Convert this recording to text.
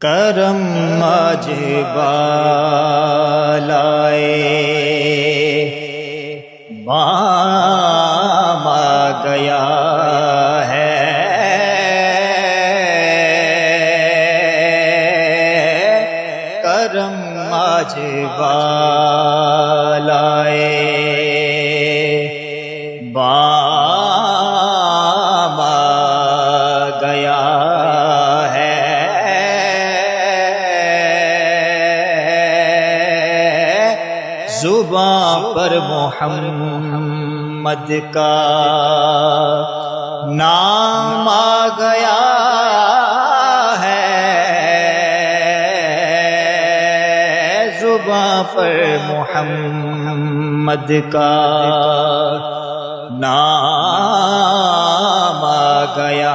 کرم آج بالائے بام آ گیا ہے، کرم آج بالائے بام آ گیا زباں پر محمد کا نام آ گیا ہے، زباں پر محمد کا نام آ گیا